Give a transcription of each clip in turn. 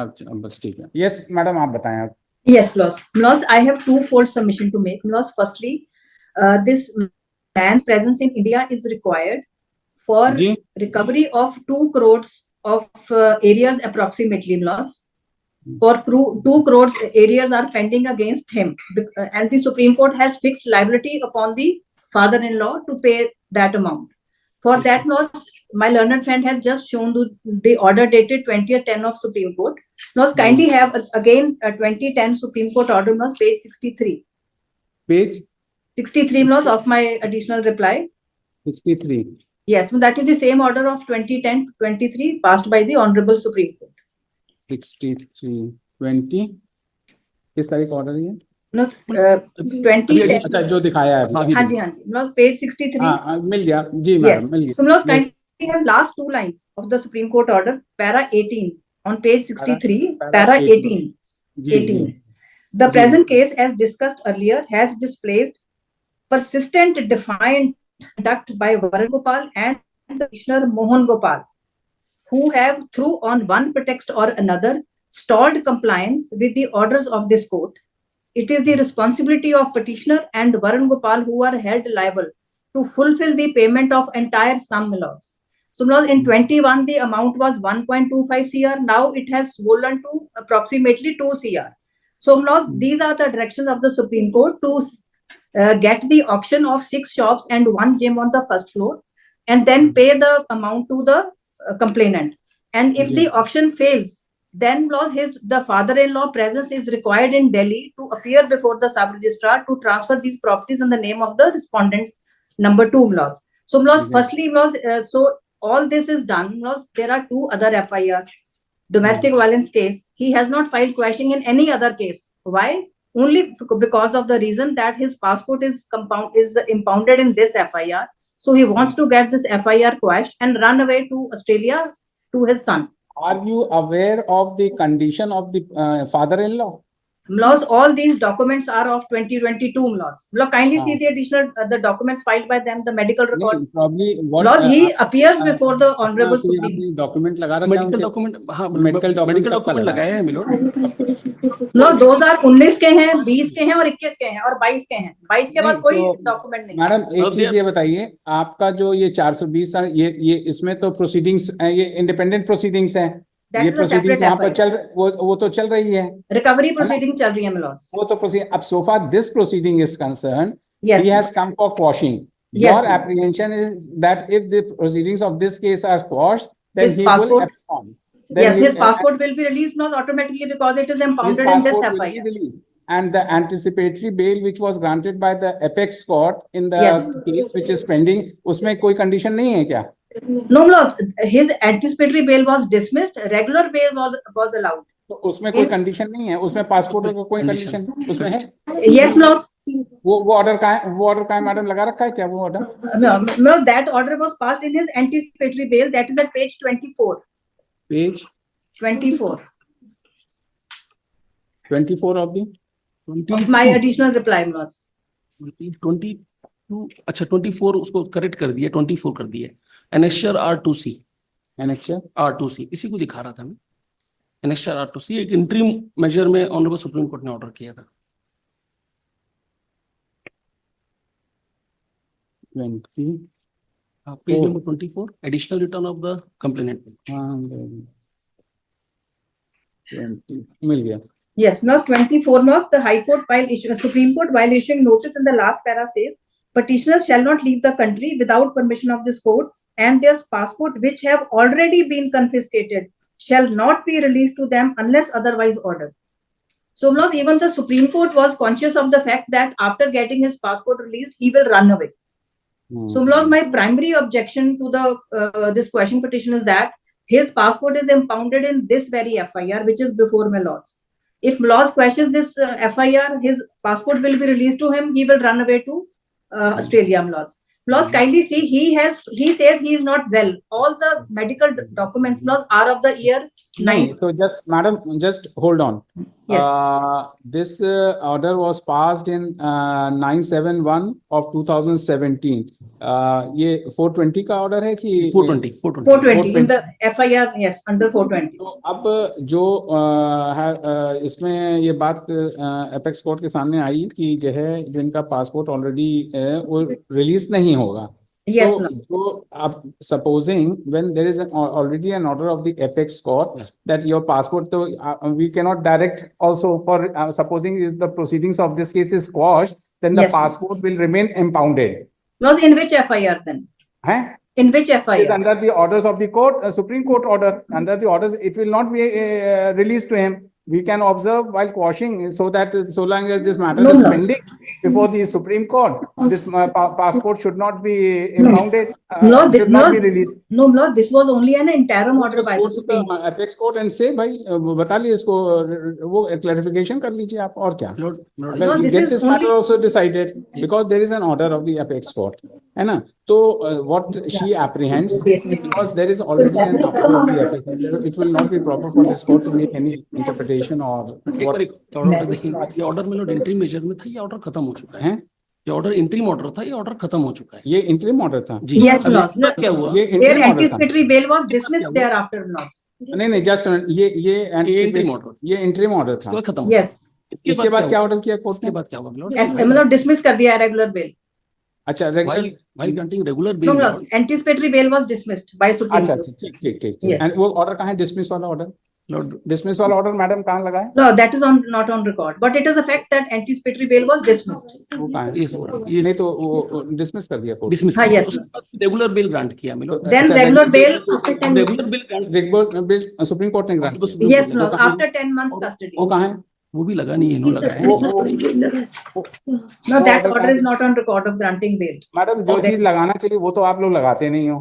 अच्छा बस ठीक है। यस मैडम, आप बताएं आप। Yes, Laws, I have two-fold submission to make. Laws, firstly, this man's presence in India is required for ji recovery of 2 crores of areas approximately. Laws, for 2 crores areas are pending against him, and the Supreme Court has fixed liability upon the father-in-law to pay that amount. For that, Laws, my learned friend has just shown the order dated 20/10 of Supreme Court. Laws, kindly have again a 2010 Supreme Court order, Laws, page 63. Page 63, Laws, of my additional reply. 63. Yes, that is the same order of 2010-23 passed by the Honorable Supreme Court. 63/20 किस तारीख order है? No, 2010. अच्छा जो दिखाया है अभी। हाँ जी हाँ जी, Laws, page 63. हाँ मिल गया जी Yes. मैडम, मिल गया। So, Laws, kindly have last 2 lines of the Supreme Court order, para 18 on page 63, para 18. Ji 18. Ji The ji. present case, as discussed earlier, has displaced persistent defiant conduct by Varun Gopal and the Commissioner Mohan Gopal, who have, through on one pretext or another, stalled compliance with the orders of this court. It is the responsibility of petitioner and Varun Gopal who are held liable to fulfill the payment of entire sum. Laws. So, Laws, in 21 the amount was 1.25 CR. Now it has swollen to approximately 2 CR. So, Laws, these are the directions of the Supreme Court to get the auction of 6 shops and 1 gym on the first floor, and then pay the amount to the complainant. And if the auction fails, then, Laws, the father-in-law presence is required in Delhi to appear before the sub-registrar to transfer these properties in the name of the respondent number 2. Laws. So, Laws, firstly, Laws, so all this is done. Laws, there are 2 other FIRs. Domestic violence case, he has not filed quashing in any other case. Why? Only because of the reason that his passport is impounded in this FIR. So he wants to get this FIR quashed and run away to Australia to his son. Are you aware of the condition of the father-in-law? Laws, all these documents are of 2022. Laws, kindly see the additional the documents filed by them, the medical record. Probably what Laws, he appears before the Honorable Supreme. document लगा रखा है medical उनके? Document, हाँ Medical document medical document कब लगाए हैं milord. No, those are 19 के हैं, 20 के हैं और 21 के हैं और 22 के हैं। 22 के बाद कोई डॉक्यूमेंट नहीं। मैडम एक चीज ये बताइए, आपका जो ये 420 ये इसमें तो प्रोसीडिंग्स, ये इंडिपेंडेंट प्रोसीडिंग्स हैं, ये प्रोसीडिंग्स यहाँ पर चल वो तो चल रही है, रिकवरी प्रोसीडिंग चल रही है मिलोस, वो तो प्रोसीडिंग। अब so far this proceeding is concerned, yes, he has come for quashing. Yes, your apprehension is that if the proceedings of this case are quashed, then his he passport, will abscond. Then yes, he, his passport will be released not automatically because it is impounded in this FIR. And the anticipatory bail which was granted by the apex court in the case which is pending, उसमें कोई condition नहीं है क्या? No, Lord, his anticipatory bail was dismissed. Regular bail was allowed. तो उसमें कोई condition नहीं है, उसमें पासपोर्ट का कोई कंडीशन उसमें है? Yes, Lord. वो ऑर्डर का है, वो ऑर्डर का है मैडम, लगा रखा है क्या वो order? No, that order was passed in his anticipatory bail. That is at page 24. Page 24. 24 of the of my additional reply, Lord. 22, अच्छा 24 उसको करेक्ट कर दिया, 24 कर दिया। Annexure R2C, Annexure R2C इसी को दिखा रहा था मैं। Annexure R2C एक इंटरिम मेजर में ऑनरेबल सुप्रीम कोर्ट ने ऑर्डर किया था। 20 page number 24, additional return of the complainant. 20 मिल गया। Yes, clause 24, clause the High Court while issuing Supreme Court while issuing notice in the last para says petitioners shall not leave the country without permission of this court, and their passport which have already been confiscated shall not be released to them unless otherwise ordered. So, clause even the Supreme Court was conscious of the fact that after getting his passport released, he will run away. So, clause my primary objection to the this question petition is that his passport is impounded in this very FIR, which is before my lords. If laws questions this FIR, his passport will be released to him. He will run away to Australia. Laws kindly see he says he is not well. All the medical documents laws are of the year No, so just madam, just hold on. Yes. This order was passed in 971 of 2017. ये 420 का order है कि 420 420 in the FIR, yes, under 420. तो अब जो है इसमें ये बात एपेक्स कोर्ट के सामने आई कि जो है जिनका पासपोर्ट ऑलरेडी वो रिलीज नहीं होगा. Yes, So, so supposing when there is already an order of the apex court, Yes. that your passport, so we cannot direct also for supposing is the proceedings of this case is quashed, then the Yes. passport will remain impounded. No, in which FIR then? Huh? In which It is FIR? under the orders of the court, Supreme Court order. Under the orders, it will not be released to him. We can observe while quashing, so that so long as this matter No, is no. pending before the Supreme Court, this passport should not be No. impounded, No, should not be released. No, no, this was only an interim order by the Go to Supreme Court. the apex court and say, भाई बता लीजिए इसको वो clarification कर लीजिए आप और क्या? Lord, Lord, No, this Get is this matter only- also decided because there is an order of the apex court, है ना? तो what she apprehends, because there is already an order of the apex court, it will not be proper for this court to make any interpretation or एक what बार एक order देखिए, ये order में लोग interim major में था, ये order खत्म हो चुका है. है. ये ऑर्डर इंट्रीम ऑर्डर था, ये ऑर्डर खत्म हो चुका है. ये interim order था. जी. Yes, अब Lord. इसके बाद क्या हुआ? ये Their interim order था. anticipatory bail was dismissed thereafter, Lord. नहीं just ये interim order. ये interim order इसके था. बाद खत्म. Yes. इसके बाद क्या ऑर्डर किया कोर्ट इसके ने? बाद क्या हुआ? Lord? मतलब dismiss कर दिया regular bail. अच्छा While granting regular No, bail, Lord. Lord, anticipatory bail was dismissed by Supreme अच्छा Court. ठीक. Yes. And वो ऑर्डर कहाँ है? डिसमिस वाला ऑर्डर. Lord, डिसमिस वाला ऑर्डर मैडम कहाँ लगा है? No, that is not on record, but it is a fact that anticipatory bail was dismissed. वो कहाँ है? ये नहीं तो वो डिसमिस कर दिया कोर्ट. डिसमिस हाँ, किया. yes. उसके बाद रेगुलर बेल ग्रांट किया मिलो. Then अच्छा, regular bail regular bell grant regular bill supreme court ने ग्रांट किया. Yes, Lord. After 10 months custody. वो कहाँ है? वो भी लगा नहीं है, इन्होंने लगाया वो है. No, that order is not on record of granting bail. Madam जो चीज लगाना चाहिए वो तो आप लोग लगाते नहीं हो.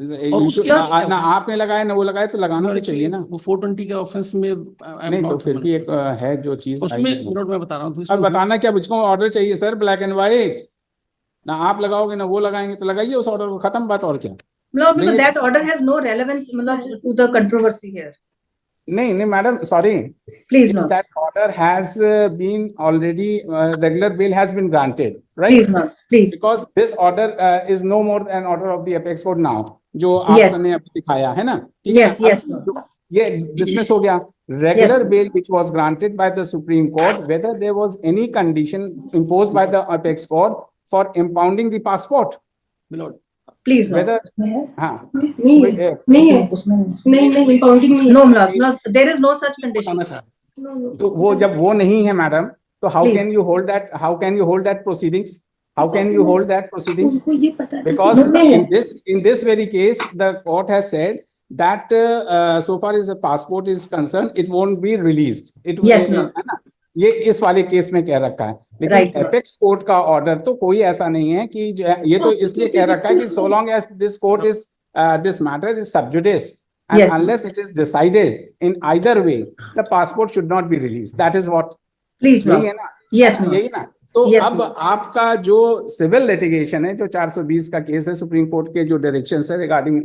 और उसके ना आपने लगाया ना वो लगाया तो लगाना तो चाहिए ना. वो 420 के ऑफेंस में नहीं तो फिर भी एक है जो चीज उसमें आई है. नोट मैं बता रहा हूँ. तो अब इसमें बताना क्या, मुझको ऑर्डर चाहिए सर, ब्लैक एंड व्हाइट. ना आप लगाओगे ना वो लगाएंगे तो लगाइए उस ऑर्डर को, खत्म बात. और क्या? No, because नहीं- that order has no relevance to the controversy here. नहीं madam sorry. Please, If Lord. that order has been already regular bail has been granted, right? Please, Lord. Please. Because this order is no more an order of the apex court now, जो Yes. आपने अभी दिखाया है ना. ठीक है Yes, ना? yes, अब Lord. ये dismiss हो गया. Regular Yes. bail which was granted by the Supreme Court, whether there was any condition imposed by the apex court for impounding the passport, मिलो. Please, Lord. whether हाँ नहीं है, नहीं है, नहीं impounding नहीं है. No, Lord. No, there is no such condition. बताना चाहता. तो वो जब वो नहीं है मैडम तो how Please. can you hold that? How can you hold that proceedings? How can you hold that proceedings? उनको ये पता था कि Because नहीं है. in this very case, the court has said that so far as the passport is concerned, it won't be released. It will, Yes, ma'am. है ना? ये इस वाले केस में कह रखा है. Right, लेकिन ma'am. एपेक्स कोर्ट का ऑर्डर तो कोई ऐसा नहीं है कि जो है, ये तो इसलिए कह रखा है कि so long as this court is this matter is sub judice and Yes, ma'am. unless it is decided in either way, the passport should not be released. That is what. Please, यही Lord. है ना. Yes, Lord. यही ना. तो Yes, अब ma'am. आपका जो civil litigation है, जो 420 का केस है, सुप्रीम कोर्ट के जो डायरेक्शन है रिगार्डिंग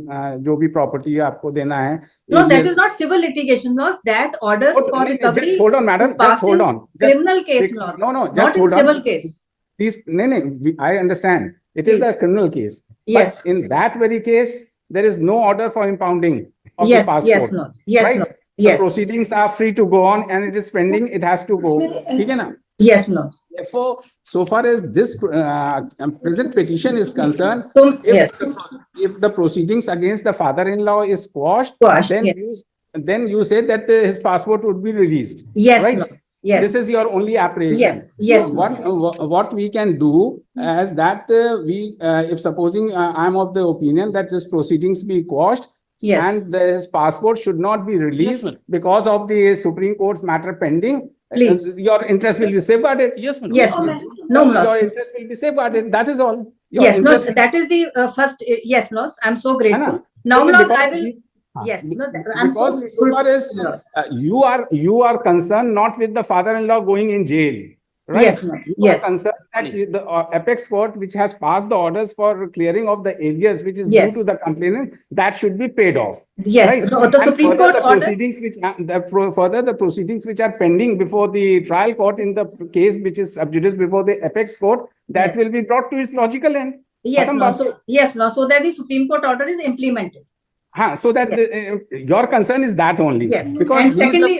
जो भी प्रॉपर्टी आपको देना है. No, that is not civil litigation, Lord. That order for recovery Just hold on, madam. is Just passed hold in on. Just criminal case, Lord. no, Not just in hold on. civil case. Please, no. I understand. It is Please. the criminal case. Yes. But in that very case, there is no order for impounding of Yes, the passport. yes, Lord. Yes, right? Lord. The Yes. proceedings are free to go on, and it is pending. It has to go. ठीक है ना? Yes, Lord. Therefore, so far as this present petition is concerned, So, if, yes. if the proceedings against the father-in-law is quashed, Quashed, then yes. you say that his passport would be released. Yes, right? Lord. Yes. This is your only apprehension. Yes, yes, What we can do as that if supposing I am of the opinion that this proceedings be quashed, Yes. and his passport should not be released ma'am. because of the Supreme Court's matter pending. Please. Your interest will be safeguarded. Yes, madam. Yes, Oh, Lord. ma'am. No, Your Lord. interest will be safeguarded. That is all. Your Yes, no, interest- that is the first, yes, Lord. I'm so है grateful. ना? Now, Because Lord, I will, हाँ, yes, no, I'm so because so far as Lord. you are concerned not with the father-in-law going in jail. right? Yes, no. You Yes. are concerned that the apex court, which has passed the orders for clearing of the areas which is Yes. due to the complainant, that should be paid off. Yes, Right. the And Supreme further, Court the order. proceedings which further the proceedings which are pending before the trial court in the case which is sub judice before the apex court, that Yes. will be brought to its logical end. Yes, Khatam no. baat. So yes, no. So that the Supreme Court order is implemented. So that your concern is that only. Yes. Because And he is the secondly,